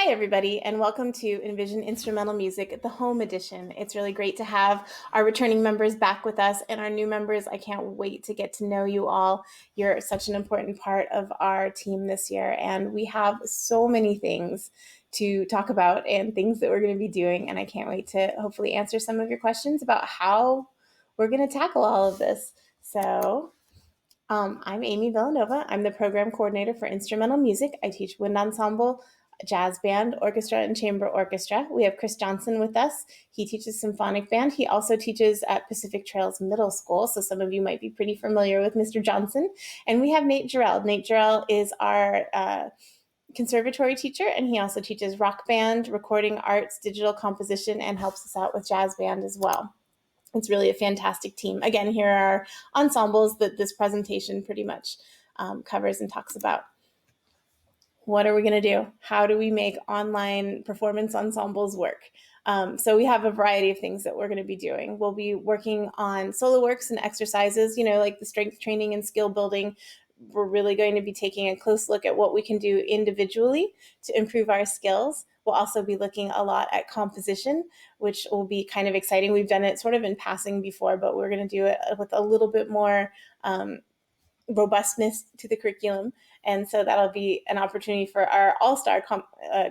Hi, everybody, and welcome to Envision Instrumental Music, the Home Edition. It's really great to have our returning members back with us and our new members. I can't wait to get to know you all. You're such an important part of our team this year, and we have so many things to talk about and things that we're going to be doing, and I can't wait to hopefully answer some of your questions about how we're going to tackle all of this. I'm Amy Villanova. I'm the program coordinator for instrumental music. I teach wind ensemble, jazz band, orchestra, and chamber orchestra. We have Chris Johnson with us. He teaches symphonic band. He also teaches at Pacific Trails Middle School, so some of you might be pretty familiar with Mr. Johnson. And we have Nate Jarrell. Nate Jarrell is our conservatory teacher, and he also teaches rock band, recording arts, digital composition, and helps us out with jazz band as well. It's really a fantastic team. Again, here are ensembles that this presentation pretty much covers and talks about. What are we going to do? How do we make online performance ensembles work? So we have a variety of things that we're going to be doing. We'll be working on solo works and exercises, like the strength training and skill building. We're really going to be taking a close look at what we can do individually to improve our skills. We'll also be looking a lot at composition, which will be kind of exciting. We've done it sort of in passing before, but we're going to do it with a little bit more robustness to the curriculum. And so that'll be an opportunity for our all-star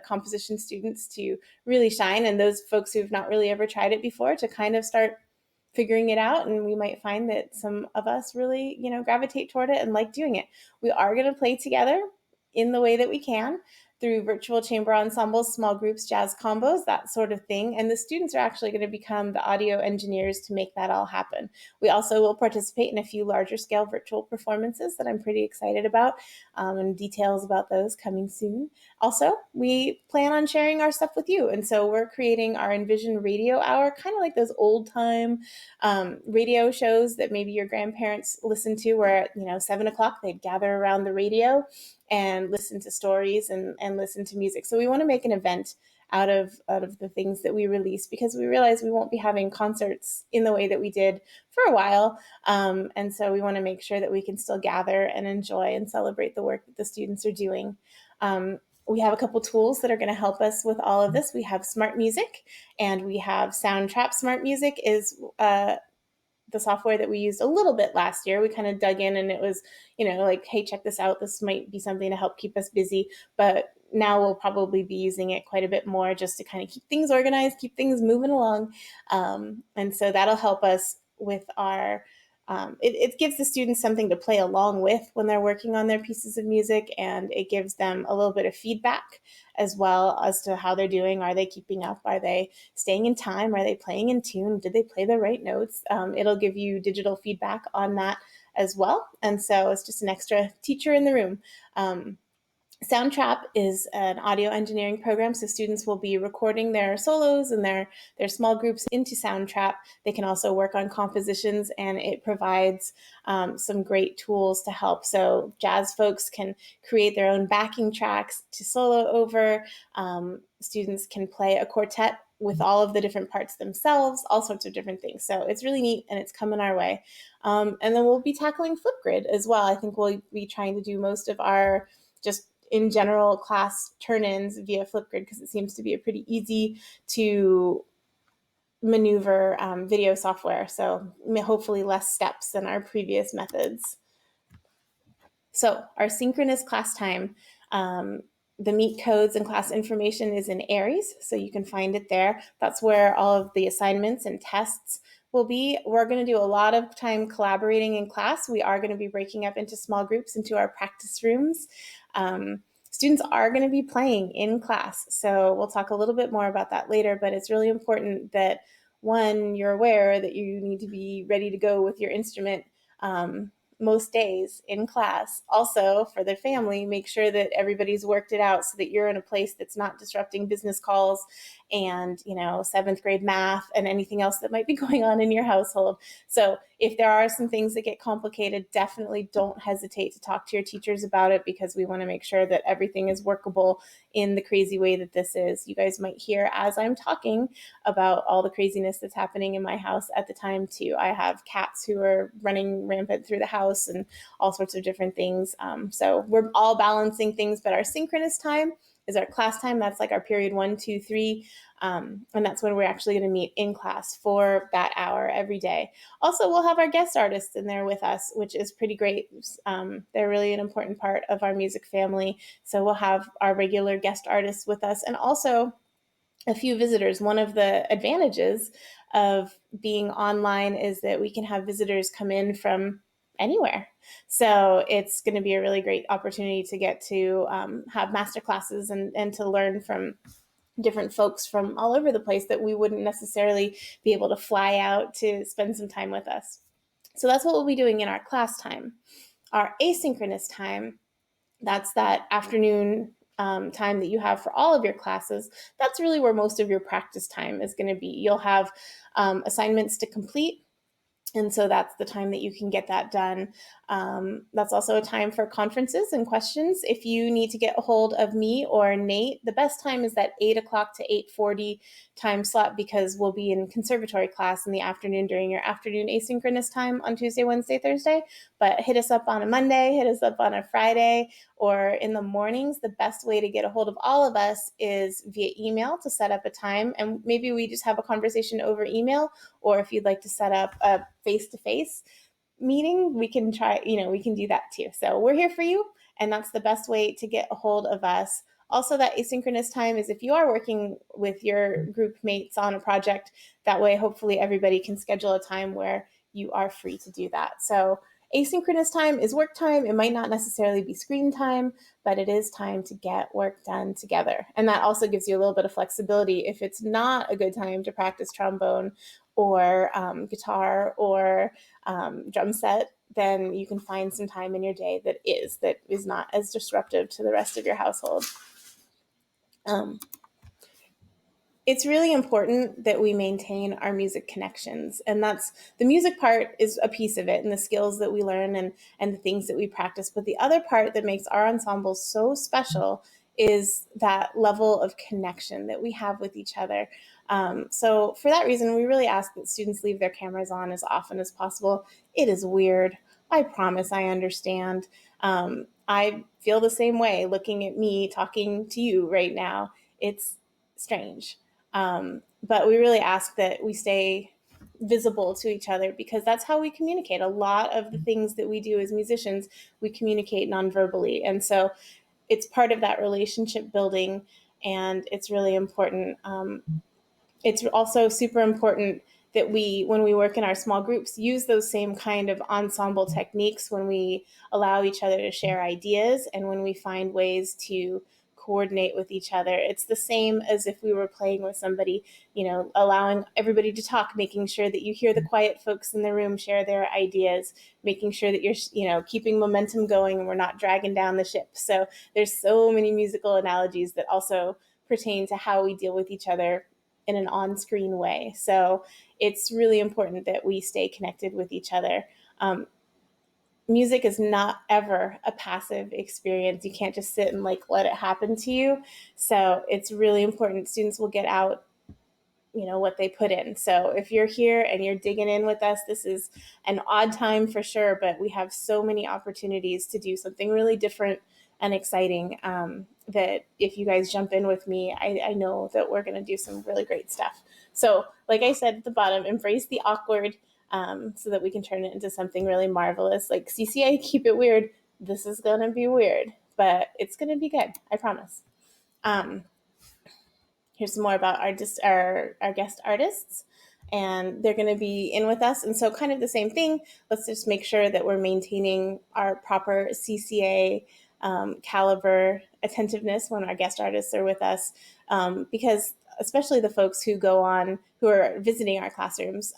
composition students to really shine, and those folks who've not really ever tried it before to kind of start figuring it out. And we might find that some of us really, gravitate toward it and like doing it. We are going to play together in the way that we can through virtual chamber ensembles, small groups, jazz combos, that sort of thing. And the students are actually going to become the audio engineers to make that all happen. We also will participate in a few larger scale virtual performances that I'm pretty excited about, and details about those coming soon. Also, we plan on sharing our stuff with you. And so we're creating our Envision Radio Hour, kind of like those old time radio shows that maybe your grandparents listened to, where at 7 o'clock they'd gather around the radio and listen to stories and listen to music. So we want to make an event out of the things that we release, because we realize we won't be having concerts in the way that we did for a while. And so we want to make sure that we can still gather and enjoy and celebrate the work that the students are doing. We have a couple tools that are going to help us with all of this. We have Smart Music, and we have Soundtrap. Smart Music is the software that we used a little bit last year. We kind of dug in, and it was, like, hey, check this out. This might be something to help keep us busy. But now we'll probably be using it quite a bit more just to kind of keep things organized, keep things moving along. And so that'll help us with our it gives the students something to play along with when they're working on their pieces of music, and it gives them a little bit of feedback as well as to how they're doing. Are they keeping up? Are they staying in time? Are they playing in tune? Did they play the right notes? It'll give you digital feedback on that as well. And so it's just an extra teacher in the room. Soundtrap is an audio engineering program, so students will be recording their solos and their small groups into Soundtrap. They can also work on compositions, and it provides some great tools to help. So jazz folks can create their own backing tracks to solo over. Students can play a quartet with all of the different parts themselves, all sorts of different things. So it's really neat, and it's coming our way. And then we'll be tackling Flipgrid as well. I think we'll be trying to do most of our just in general class turn-ins via Flipgrid, because it seems to be a pretty easy to maneuver video software. So hopefully less steps than our previous methods. So our synchronous class time, the meet codes and class information is in Aries, so you can find it there. That's where all of the assignments and tests will be. We're going to do a lot of time collaborating in class. We are going to be breaking up into small groups into our practice rooms. Students are going to be playing in class, so we'll talk a little bit more about that later, but it's really important that, one, you're aware that you need to be ready to go with your instrument most days in class. Also, for the family, make sure that everybody's worked it out so that you're in a place that's not disrupting business calls and, seventh grade math and anything else that might be going on in your household. So if there are some things that get complicated, definitely don't hesitate to talk to your teachers about it, because we want to make sure that everything is workable in the crazy way that this is. You guys might hear as I'm talking about all the craziness that's happening in my house at the time too. I have cats who are running rampant through the house and all sorts of different things. So we're all balancing things, but our synchronous time is our class time. That's like our period 1, 2, 3. And that's when we're actually going to meet in class for that hour every day. Also, we'll have our guest artists in there with us, which is pretty great. They're really an important part of our music family. So we'll have our regular guest artists with us, and also a few visitors. One of the advantages of being online is that we can have visitors come in from anywhere. So it's going to be a really great opportunity to get to have master classes and to learn from different folks from all over the place that we wouldn't necessarily be able to fly out to spend some time with us. So that's what we'll be doing in our class time. Our asynchronous time, that's that afternoon time that you have for all of your classes. That's really where most of your practice time is going to be. You'll have assignments to complete, and so that's the time that you can get that done. That's also a time for conferences and questions. If you need to get a hold of me or Nate, the best time is that 8 o'clock to 8:40 time slot, because we'll be in conservatory class in the afternoon during your afternoon asynchronous time on Tuesday, Wednesday, Thursday. But hit us up on a Monday, hit us up on a Friday, or in the mornings. The best way to get a hold of all of us is via email to set up a time. And maybe we just have a conversation over email, or if you'd like to set up a face-to-face meeting, we can we can do that too. So we're here for you, and that's the best way to get a hold of us. Also, that asynchronous time is if you are working with your group mates on a project. That way, hopefully everybody can schedule a time where you are free to do that. So asynchronous time is work time. It might not necessarily be screen time, but it is time to get work done together. And that also gives you a little bit of flexibility. If it's not a good time to practice trombone or guitar or drum set, then you can find some time in your day that is not as disruptive to the rest of your household. It's really important that we maintain our music connections, and that's the music part is a piece of it, and the skills that we learn and the things that we practice. But the other part that makes our ensemble so special is that level of connection that we have with each other. So for that reason, we really ask that students leave their cameras on as often as possible. It is weird. I promise I understand. I feel the same way looking at me talking to you right now. It's strange. But we really ask that we stay visible to each other, because that's how we communicate. A lot of the things that we do as musicians, we communicate non-verbally. And so it's part of that relationship building, and it's really important. It's also super important that we, when we work in our small groups, use those same kind of ensemble techniques when we allow each other to share ideas and when we find ways to coordinate with each other. It's the same as if we were playing with somebody, allowing everybody to talk, making sure that you hear the quiet folks in the room share their ideas, making sure that you're, keeping momentum going and we're not dragging down the ship. So there's so many musical analogies that also pertain to how we deal with each other in an on-screen way. So it's really important that we stay connected with each other. Music is not ever a passive experience. You can't just sit and let it happen to you. So it's really important. Students will get out what they put in. So if you're here and you're digging in with us, this is an odd time for sure, but we have so many opportunities to do something really different and exciting, that if you guys jump in with me, I know that we're going to do some really great stuff. So like I said at the bottom, embrace the awkward, so that we can turn it into something really marvelous. Like CCA, keep it weird. This is going to be weird, but it's going to be good. I promise. Here's some more about our guest artists, and they're going to be in with us. And so kind of the same thing. Let's just make sure that we're maintaining our proper CCA caliber attentiveness when our guest artists are with us, because especially the folks who are visiting our classrooms,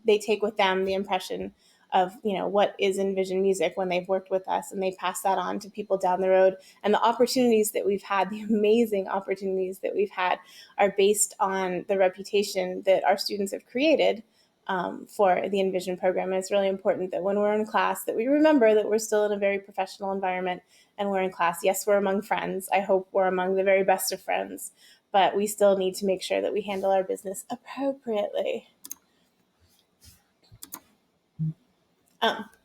they take with them the impression of what is Envision music when they've worked with us, and they pass that on to people down the road. And the opportunities that we've had, the amazing opportunities that we've had, are based on the reputation that our students have created for the Envision program. And it's really important that when we're in class that we remember that we're still in a very professional environment and we're in class. Yes, we're among friends. I hope we're among the very best of friends, but we still need to make sure that we handle our business appropriately.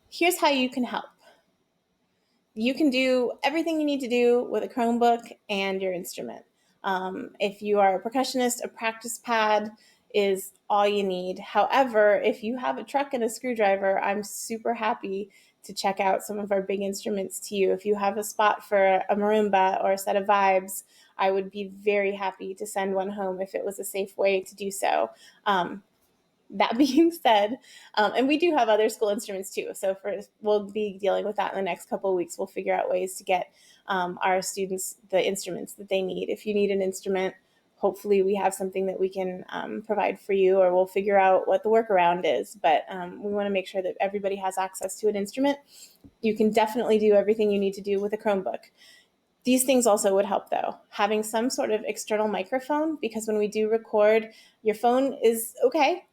Here's how you can help. you can do everything you need to do with a Chromebook and your instrument. If you are a percussionist, a practice pad is all you need. However, if you have a truck and a screwdriver, I'm super happy to check out some of our big instruments to you. If you have a spot for a marimba or a set of vibes, I would be very happy to send one home if it was a safe way to do so. That being said, and we do have other school instruments too. So we'll be dealing with that in the next couple of weeks. We'll figure out ways to get our students the instruments that they need. If you need an instrument, hopefully we have something that we can provide for you, or we'll figure out what the workaround is. But we want to make sure that everybody has access to an instrument. You can definitely do everything you need to do with a Chromebook. These things also would help, though. Having some sort of external microphone, because when we do record, your phone is okay.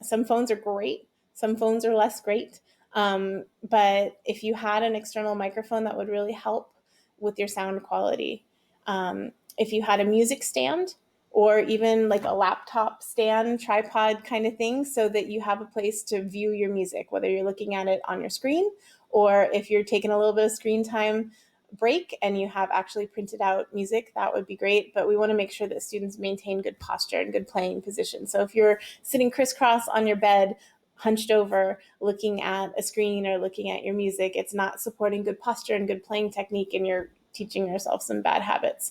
Some phones are great. Some phones are less great. But if you had an external microphone, that would really help with your sound quality. If you had a music stand, or even like a laptop stand, tripod kind of thing, so that you have a place to view your music, whether you're looking at it on your screen, or if you're taking a little bit of screen time break and you have actually printed out music, that would be great. But we want to make sure that students maintain good posture and good playing position. So if you're sitting crisscross on your bed, hunched over, looking at a screen or looking at your music, it's not supporting good posture and good playing technique, and you're teaching yourself some bad habits.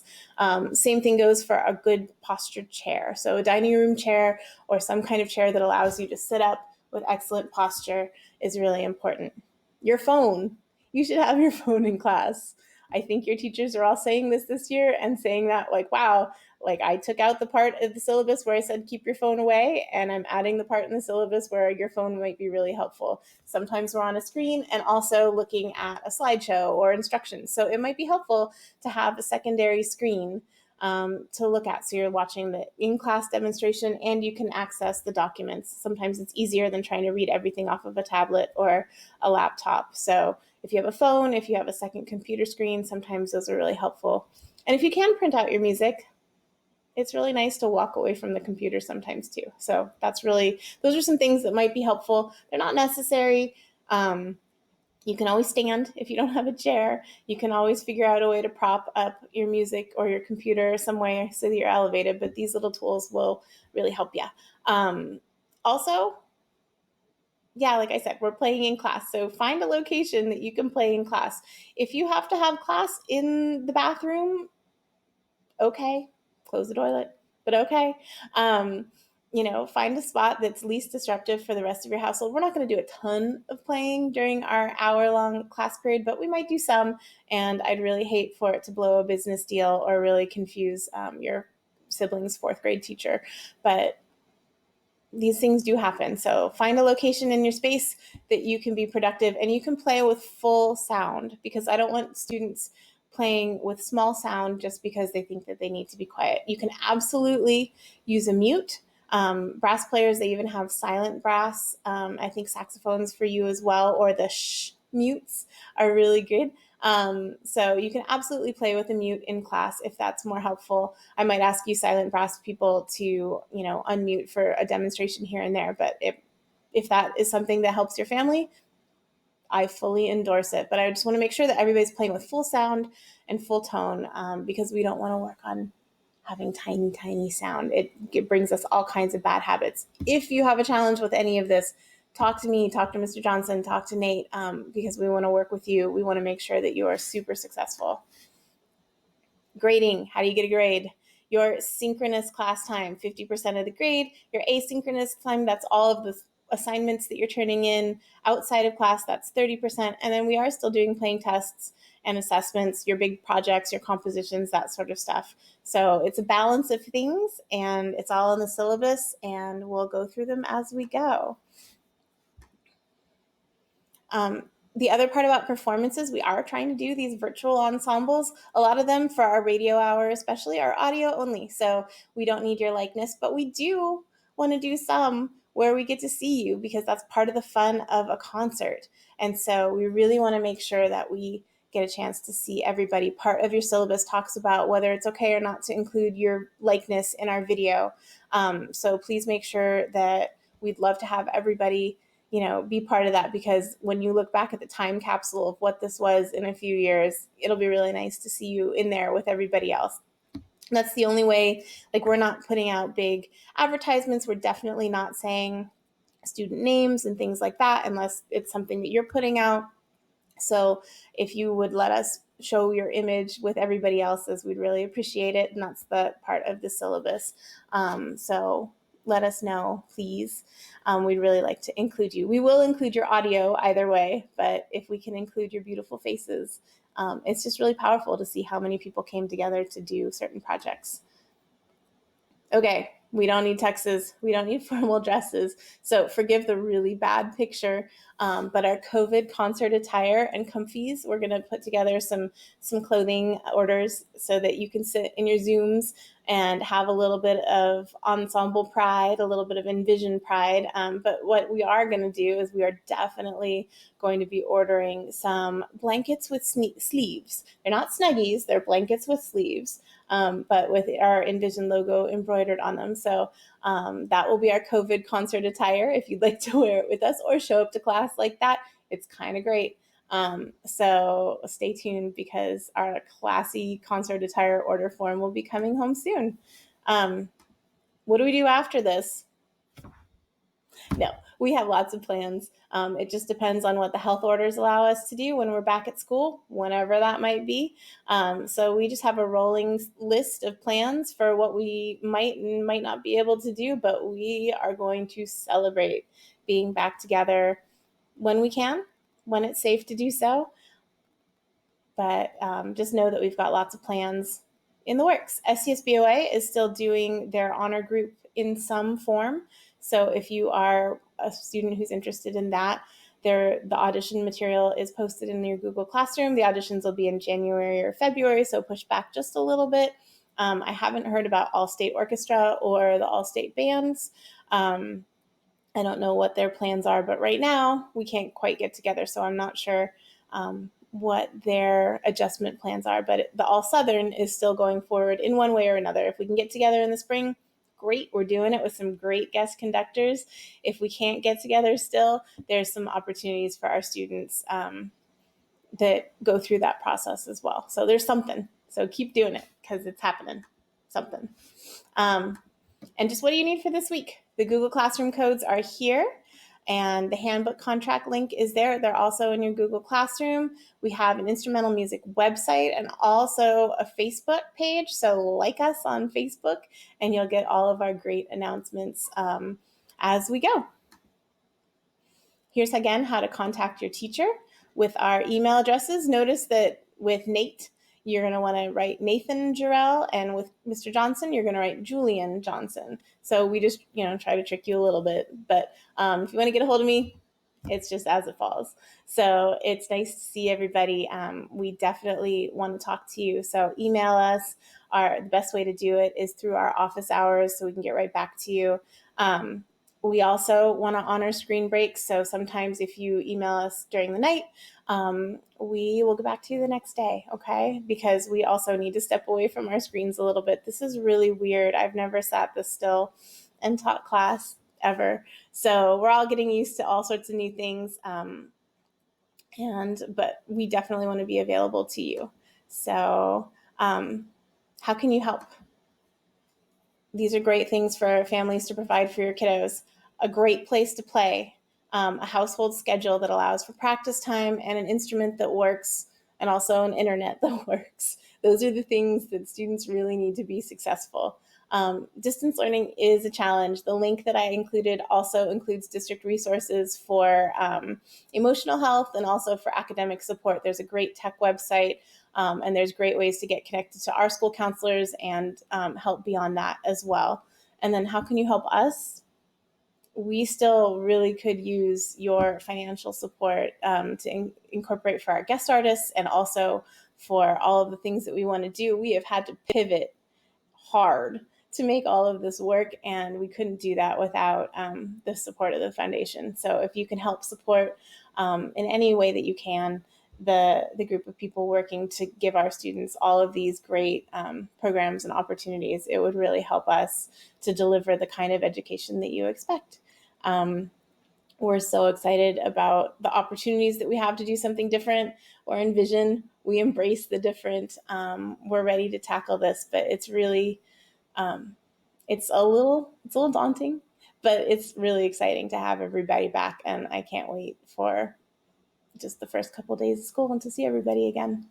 Same thing goes for a good postured chair. So a dining room chair or some kind of chair that allows you to sit up with excellent posture is really important. Your phone. You should have your phone in class. I think your teachers are all saying this year and saying that, like, wow, like I took out the part of the syllabus where I said keep your phone away, and I'm adding the part in the syllabus where your phone might be really helpful. Sometimes we're on a screen and also looking at a slideshow or instructions. So it might be helpful to have a secondary screen to look at. So you're watching the in-class demonstration and you can access the documents. Sometimes it's easier than trying to read everything off of a tablet or a laptop. So if you have a phone, if you have a second computer screen, sometimes those are really helpful. And if you can print out your music, it's really nice to walk away from the computer sometimes too. So those are some things that might be helpful. They're not necessary. You can always stand if you don't have a chair. You can always figure out a way to prop up your music or your computer some way so that you're elevated, but these little tools will really help you. Also, yeah, like I said, we're playing in class. So find a location that you can play in class. If you have to have class in the bathroom, okay, close the toilet, but okay. Find a spot that's least disruptive for the rest of your household. We're not going to do a ton of playing during our hour-long class period, but we might do some, and I'd really hate for it to blow a business deal or really confuse your sibling's fourth grade teacher. But these things do happen. So find a location in your space that you can be productive and you can play with full sound, because I don't want students playing with small sound just because they think that they need to be quiet. You can absolutely use a mute. Brass players, they even have silent brass. I think saxophones for you as well, or the shh mutes are really good. So you can absolutely play with a mute in class if that's more helpful. I might ask you silent brass people to, unmute for a demonstration here and there, but if that is something that helps your family, I fully endorse it. But I just want to make sure that everybody's playing with full sound and full tone, because we don't want to work on having tiny, tiny sound. It brings us all kinds of bad habits. If you have a challenge with any of this, talk to me, talk to Mr. Johnson, talk to Nate, because we want to work with you. We want to make sure that you are super successful. Grading, how do you get a grade? Your synchronous class time, 50% of the grade. Your asynchronous time, that's all of the assignments that you're turning in outside of class, that's 30%. And then we are still doing playing tests and assessments, your big projects, your compositions, that sort of stuff. So it's a balance of things, and it's all in the syllabus, and we'll go through them as we go. The other part about performances, we are trying to do these virtual ensembles. A lot of them for our radio hour especially are audio only, so we don't need your likeness, but we do want to do some where we get to see you, because that's part of the fun of a concert. And so we really want to make sure that we get a chance to see everybody. Part of your syllabus talks about whether it's okay or not to include your likeness in our video. So please make sure that we'd love to have everybody be part of that, because when you look back at the time capsule of what this was in a few years, it'll be really nice to see you in there with everybody else. That's the only way. Like, we're not putting out big advertisements. We're definitely not saying student names and things like that unless it's something that you're putting out. So if you would let us show your image with everybody else's, we'd really appreciate it. And that's the part of the syllabus. So let us know, please. We'd really like to include you. We will include your audio either way, but if we can include your beautiful faces, it's just really powerful to see how many people came together to do certain projects. Okay, we don't need tuxes. We don't need formal dresses. So forgive the really bad picture, but our COVID concert attire and comfies, we're going to put together some clothing orders so that you can sit in your Zooms and have a little bit of ensemble pride, a little bit of Envision pride. But what we are going to do is we are definitely going to be ordering some blankets with sleeves. They're not Snuggies, they're blankets with sleeves. But with our Envision logo embroidered on them. So that will be our COVID concert attire if you'd like to wear it with us or show up to class like that. It's kind of great. So stay tuned, because our classy concert attire order form will be coming home soon. What do we do after this? No, we have lots of plans. It just depends on what the health orders allow us to do when we're back at school, whenever that might be. So we just have a rolling list of plans for what we might and might not be able to do, but we are going to celebrate being back together when we can, when it's safe to do so. But just know that we've got lots of plans in the works. SCSBOA is still doing their honor group in some form. So if you are a student who's interested in that, the audition material is posted in your Google Classroom. The auditions will be in January or February, so push back just a little bit. I haven't heard about All-State Orchestra or the All-State Bands. I don't know what their plans are, but right now we can't quite get together, so I'm not sure what their adjustment plans are. But the All Southern is still going forward in one way or another. If we can get together in the spring, great. We're doing it with some great guest conductors. If we can't get together still, there's some opportunities for our students that go through that process as well. So there's something. So keep doing it, because it's happening. Something. And just what do you need for this week? The Google Classroom codes are here, and the handbook contract link is there. They're also in your Google Classroom. We have an instrumental music website and also a Facebook page. So like us on Facebook, and you'll get all of our great announcements as we go. Here's again how to contact your teacher with our email addresses. Notice that with Nate, you're going to want to write Nathan Jarrell, and with Mr. Johnson, you're going to write Julian Johnson. So we just, try to trick you a little bit. But if you want to get a hold of me, it's just as it falls. So it's nice to see everybody. We definitely want to talk to you. So email us. The best way to do it is through our office hours, so we can get right back to you. We also want to honor screen breaks. So sometimes if you email us during the night, we will get back to you the next day, okay? Because we also need to step away from our screens a little bit. This is really weird. I've never sat this still and taught class ever. So we're all getting used to all sorts of new things. But we definitely want to be available to you. So how can you help? These are great things for families to provide for your kiddos. A great place to play, a household schedule that allows for practice time, and an instrument that works, and also an internet that works. Those are the things that students really need to be successful. Distance learning is a challenge. The link that I included also includes district resources for emotional health and also for academic support. There's a great tech website, and there's great ways to get connected to our school counselors and help beyond that as well. And then how can you help us? We still really could use your financial support to incorporate for our guest artists, and also for all of the things that we want to do. We have had to pivot hard to make all of this work, and we couldn't do that without the support of the foundation. So if you can help support in any way that you can the group of people working to give our students all of these great programs and opportunities, it would really help us to deliver the kind of education that you expect. we're so excited about the opportunities that we have to do something different or envision. We embrace the different. We're ready to tackle this, but it's really, it's a little daunting, but it's really exciting to have everybody back, and I can't wait for just the first couple of days of school and to see everybody again.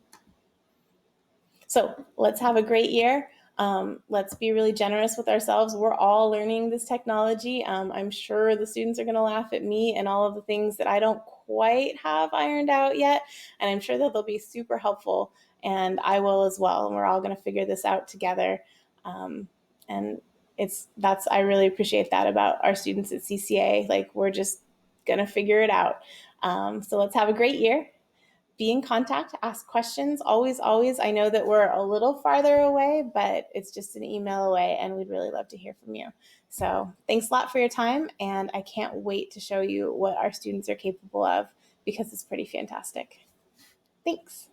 So let's have a great year. Let's be really generous with ourselves. We're all learning this technology. I'm sure the students are going to laugh at me and all of the things that I don't quite have ironed out yet. And I'm sure that they'll be super helpful, and I will as well. And we're all going to figure this out together. And I really appreciate that about our students at CCA. Like, we're just going to figure it out. So let's have a great year. Be in contact, ask questions, always, always. I know that we're a little farther away, but it's just an email away, and we'd really love to hear from you. So thanks a lot for your time, and I can't wait to show you what our students are capable of, because it's pretty fantastic. Thanks.